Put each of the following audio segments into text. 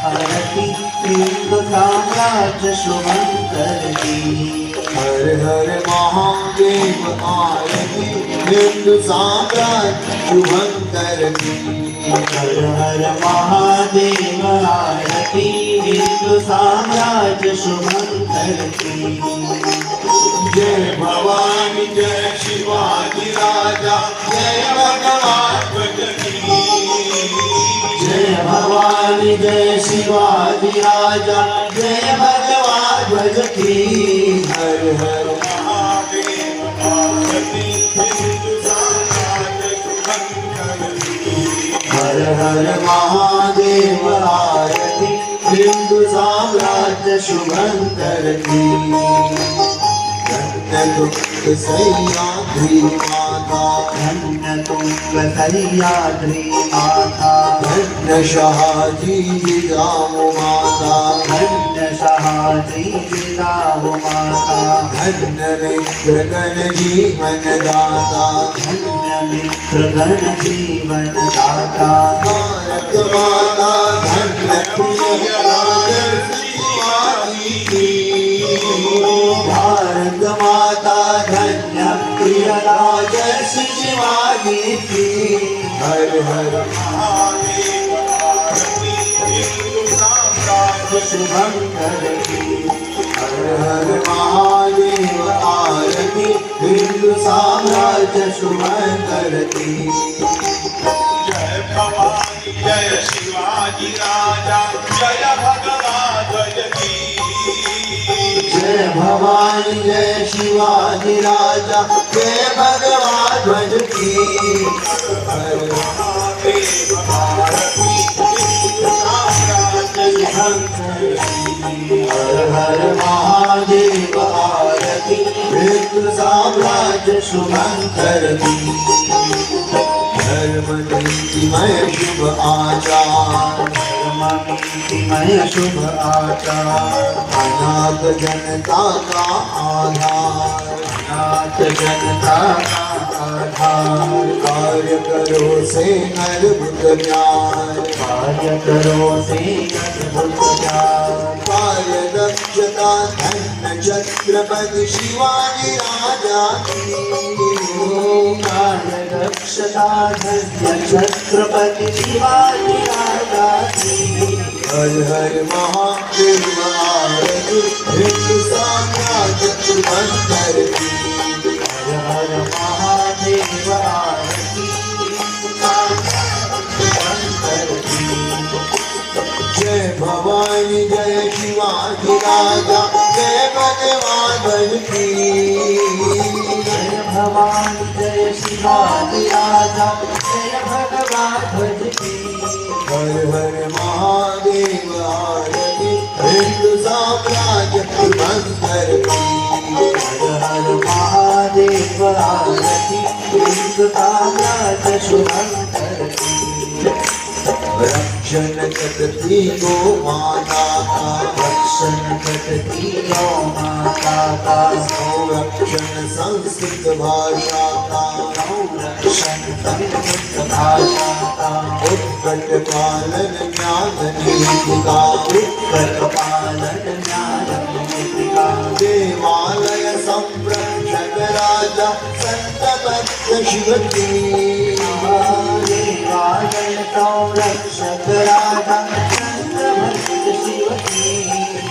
आरती हिंदू साम्राज्य शुभंकर की। हर हर महादेव आरती हिंदू साम्राज्य शुभंकर की। हर हर महादेव आरती हिंदू साम्राज्य शुभंकर की। जय भवानी जय शिवाजी राजा जय भगवान ध्वज की। जय भवानी जय शिवाजी राजा जय भगवान ध्वज की। हर हर महादेव आरती हिंदू साम्राज्य शुभंकर की। हर हर महादेव आरती हिंदू साम्राज्य शुभंकर की। धन्य दुख सह्याद्री माता धन्य तुंग सह्याद्री माता। धन्य शहाजी जिजाऊ माता धन्य शहाजी जिजाऊ माता। धन्य मित्र गण जीवन दाता धन्य मित्र गण जीवन दाता। भारत माता धन्य प्रिय राजर्षि शिवाजी की। भारत माता धन्य प्रिय राजर्षि शिवाजी की। हर हर महादेव आरती हिंदू साम्राज्य शुभंकर की। हर हर महादेव आरती हिंदू साम्राज्य शुभंकर की। जय भवानी जय शिवाजी राजा जय भगवान ध्वज की। जय भवानी जय शिवाजी राजा जय भगवान ध्वज की। हर महादेव आरती हिंदू साम्राज्य शुभंकर की। हर हर महादेव आरती हिंदू साम्राज्य शुभंकर की। धर्म नीतिमय शुभ आचार धर्मनीतिमय शुभ आचार। अनाथ जनता का आधार अनाथ जनता का आधार। कार्य करो से अद्भुत ज्ञान कार्य करो से अद्भुत ज्ञान। कार्य दक्षता धन्य छत्रपति शिवाजी राजा की। कार्य दक्षता धन्य छत्रपति शिवाजी राजा की। हर हर महादेव आरती हिंदू साम्राज्य शुभंकर की। हर हर महादेव आरती हिंदू साम्राज्य शुभंकर की। जय भवानी जय शिवाजी राजा जय भगवान ध्वज की। जय भवानी जय शिवाजी राजा जय भगवान ध्वज की। हर हर महादेव आरती हिंदू साम्राज्य शुभंकर की। हर हर महादेव आरती हिंदू साम्राज्य शुभंकर की। रक्षण करती गो माता का रक्षण करती गौ माता का। संरक्षण संस्कृत भाषा का संरक्षण संस्कृत भाषा का। उत्कट पालन ज्ञान नीति का उत्कट पालन ज्ञान नीति का। देवालय संरक्षक राजा संत भक्त शिव की। देवालय संरक्षक राजा संत भक्त शिव की।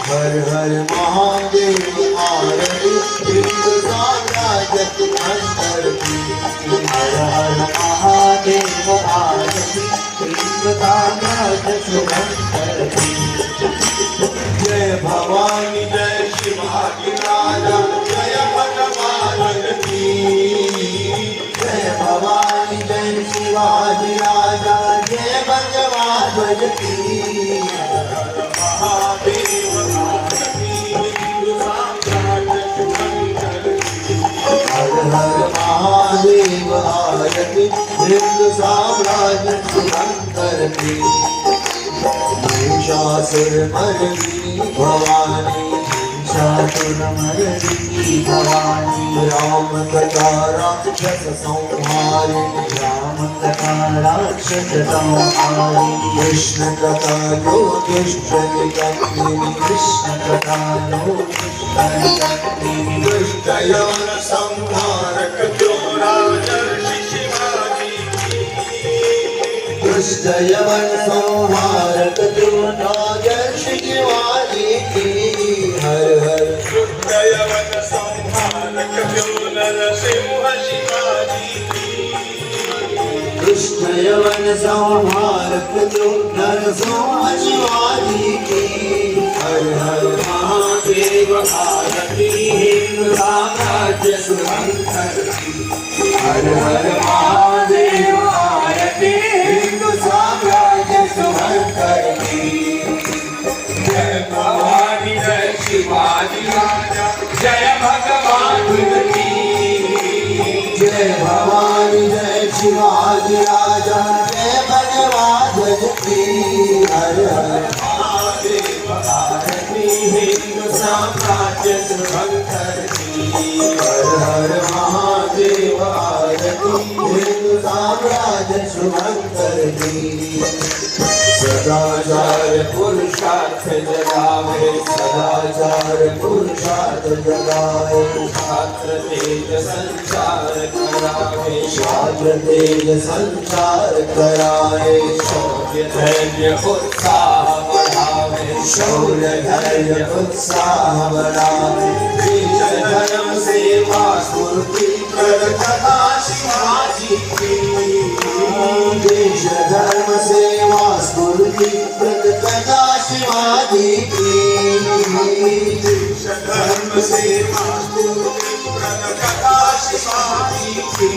हर हर महादेव आरती हिंदू साम्राज्य शुभंकर की। हर हर महादेव आरती हिंदू साम्राज्य शुभंकर की। जय भवानी जय शिवाजी राजा जय भगवान की। जय भवानी जय शिवाजी राजा जय भगवान ध्वज की। महादेव आरती हिंदू साम्राज्य शुभंकर की। हर हर महादेव आरती हिंदू साम्राज्य शुभंकर की। महिषासुर मर्दिनी भवानी महिषासुरमर्दिनी भवानी। राम कथा राक्षस संहारिणी राम कथा राक्षस संहारी कृष्ण कथा जो दुष्ट निकंदिनी कृष्ण कथा लो दुष्टनिकंदिनी दुष्ट यवन संहारक जो राजर्षि शिवाजी दुष्ट यवन संहारक जो राजर्षि शिवाजी की हर हर दुष्ट यवन संहारक जो नरसिंह शिवाजी की कृष्ण यवन संहारक जो नरसिंह शिवाजी की हर हर महादेव आरती हिंदू साम्राज्य शुभंकर की हर हर महादेव आरती हिंदू साम्राज्य शुभंकर की जय भवानी जय शिवाजी राजा जय भगवान की जय भवानी जय शिवाजी राजा जय भगवान की हर हर महादेव आरती हिंदू साम्राज्य शुभंकर की हर हर महादेव आरती हिंदू साम्राज्य शुभंकर की सदाचार पुरुषार्थ जगावे सदाचार पुरुषार्थ जगाए छात्र तेज संचार करावे शास्त्र तेज संचार कराए शौर्य धैर्य उत्साह बढ़ावे शौर्य धैर्य उत्साह बढ़ाए देश धर्म सेवा स्फूर्ति कर कथा शिवाजी की देश धर्म सेवा स्फूर्ति प्रद कथा शिवाजी की देश धर्म सेवा स्फूर्ति कर कथा शिवाजी की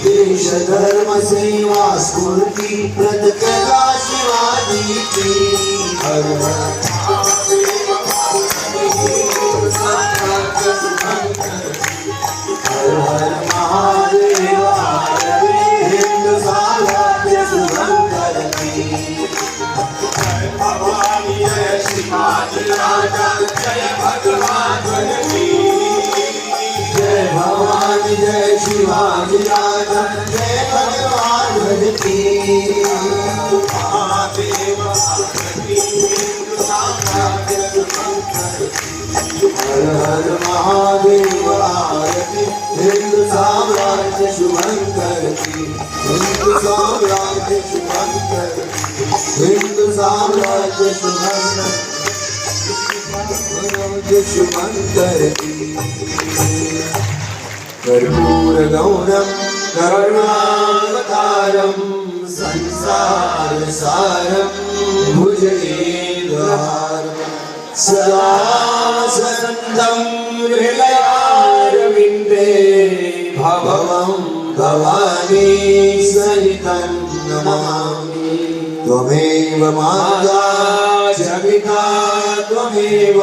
देश धर्म सेवा स्फूर्ति प्रद कथा शिवाजी की हर हर हर हर महादेव आरती हिंदू साम्राज्य शुभंकर की जय भवानी जय शिवाजी राजा जय भगवान की जय भवानी जय शिवाजी राजा जय भगवान की महादेव आरती हिंदू साम्राज्य शुभंकर हर हर महादेव आरती हिंदू साम्राज्य शुभंकर की हिंदू साम्राज्य शुभंकर हिंदू साम्राज्य शुभंकर की कर्पूर गौरम करुणावतारम संसार सारम भुजगेन्द्रहारम सदा वसन्तं हृदयारविन्दे भवं भवानी सहितं नमामि त्वमेव माता च पिता त्वमेव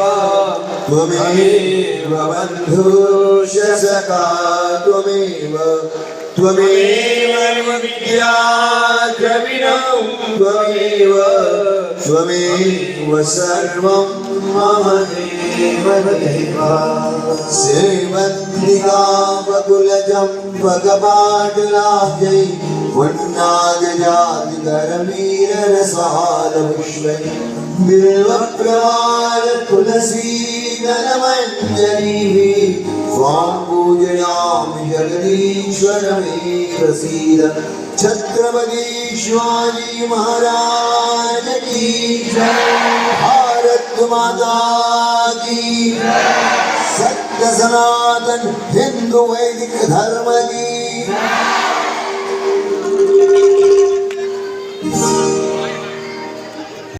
बन्धुश्च सखा त्वमेव विद्या द्रविणं त्वमेव सर्वं मम देवदेवा सेवन्तिका वकुलजं भगवाटलाब्जै वन्नागजातिकरवीररसालपुष्पै बिल्वप्रवाल तुलसीदलमञ्जरीभिः त्वां पूजयामि जगदीश्वरमेव प्रसीद छत्रपति शिवाजी महाराज की जय भारत माता की सत्य सनातन हिंदू वैदिक धर्म की